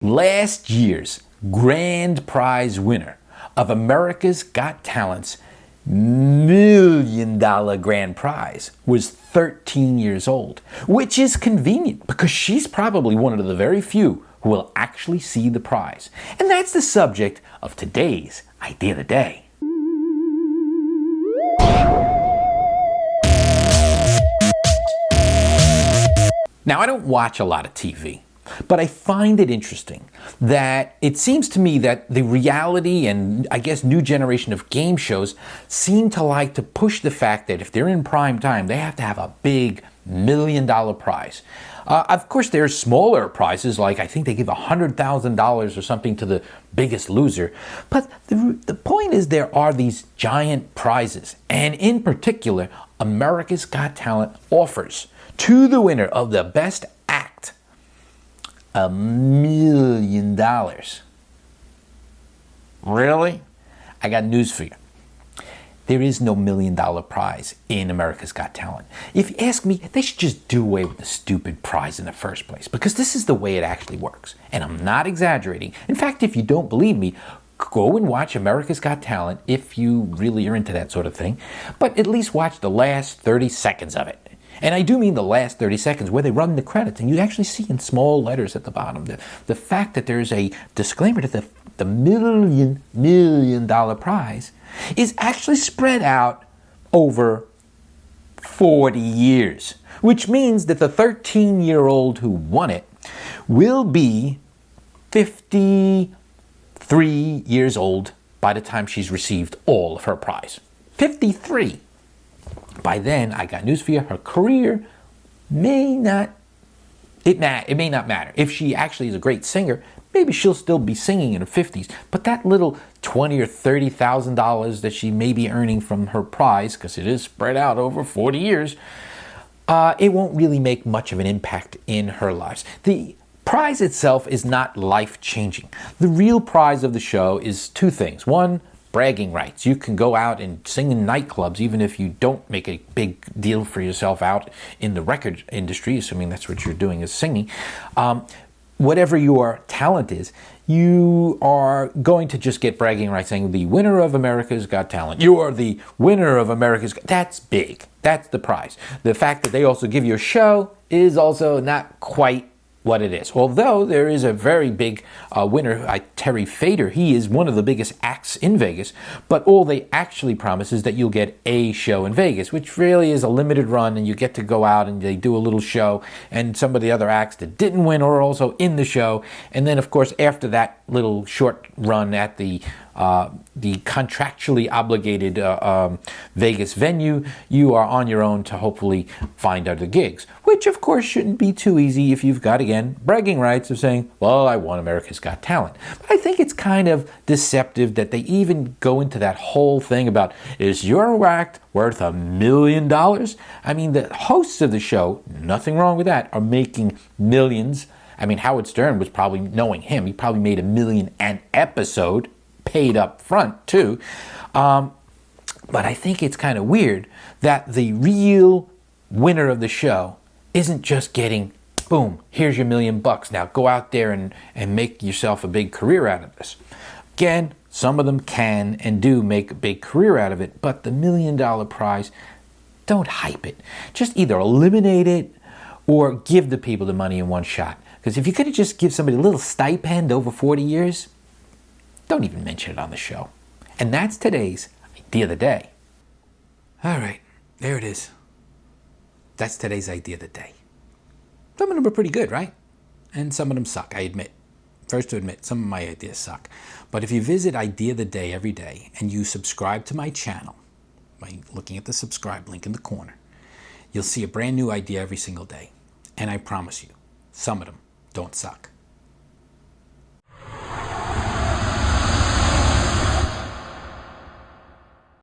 Last year's grand prize winner of America's Got Talent's $1 million grand prize was 13 years old, which is convenient because she's probably one of the very few who will actually see the prize. And that's the subject of today's Idea of the Day. Now, I don't watch a lot of TV, but I find it interesting that it seems to me that the reality and I guess new generation of game shows seem to like to push the fact that if they're in prime time, they have to have a big $1 million prize. Of course, there's smaller prizes, like I think they give $100,000 or something to the biggest loser. But the point is there are these giant prizes. And in particular, America's Got Talent offers to the winner of the best act $1 million. Really? I got news for you. There is no $1 million prize in America's Got Talent. If you ask me, they should just do away with the stupid prize in the first place, because this is the way it actually works. And I'm not exaggerating. In fact, if you don't believe me, go and watch America's Got Talent if you really are into that sort of thing. But at least watch the last 30 seconds of it. And I do mean the last 30 seconds where they run the credits and you actually see in small letters at the bottom the fact that there's a disclaimer that the $1 million prize is actually spread out over 40 years, which means that the 13-year-old who won it will be 53 years old by the time she's received all of her prize. 53. By then, I got news for you, her career may not matter. If she actually is a great singer, maybe she'll still be singing in her 50s. But that little $20,000 or $30,000 that she may be earning from her prize, because it is spread out over 40 years, it won't really make much of an impact in her lives. The prize itself is not life-changing. The real prize of the show is two things. One, bragging rights. You can go out and sing in nightclubs even if you don't make a big deal for yourself out in the record industry, assuming that's what you're doing is singing. Whatever your talent is, you are going to just get bragging rights saying the winner of America's Got Talent. You are the winner of America's Got... That's big. That's the prize. The fact that they also give you a show is also not quite what it is. Although there is a very big winner, Terry Fader. He is one of the biggest acts in Vegas, but all they actually promise is that you'll get a show in Vegas, which really is a limited run, and you get to go out and they do a little show, and some of the other acts that didn't win are also in the show. And then, of course, after that little short run at the contractually obligated Vegas venue, you are on your own to hopefully find other gigs, which of course shouldn't be too easy if you've got, again, bragging rights of saying, well, I won America's Got Talent. But I think it's kind of deceptive that they even go into that whole thing about, is your act worth $1 million? I mean, the hosts of the show, nothing wrong with that, are making millions. I mean, Howard Stern was probably, knowing him, he probably made $1 million an episode, paid up front too. But I think it's kind of weird that the real winner of the show isn't just getting, boom, here's your $1 million. Now go out there and make yourself a big career out of this. Again, some of them can and do make a big career out of it, but the $1 million prize, don't hype it. Just either eliminate it or give the people the money in one shot. Because if you could just give somebody a little stipend over 40 years, don't even mention it on the show. And that's today's Idea of the Day. All right, there it is. That's today's Idea of the Day. Some of them are pretty good, right? And some of them suck, I admit. First to admit, some of my ideas suck. But if you visit Idea of the Day every day and you subscribe to my channel by looking at the subscribe link in the corner, you'll see a brand new idea every single day. And I promise you, some of them don't suck.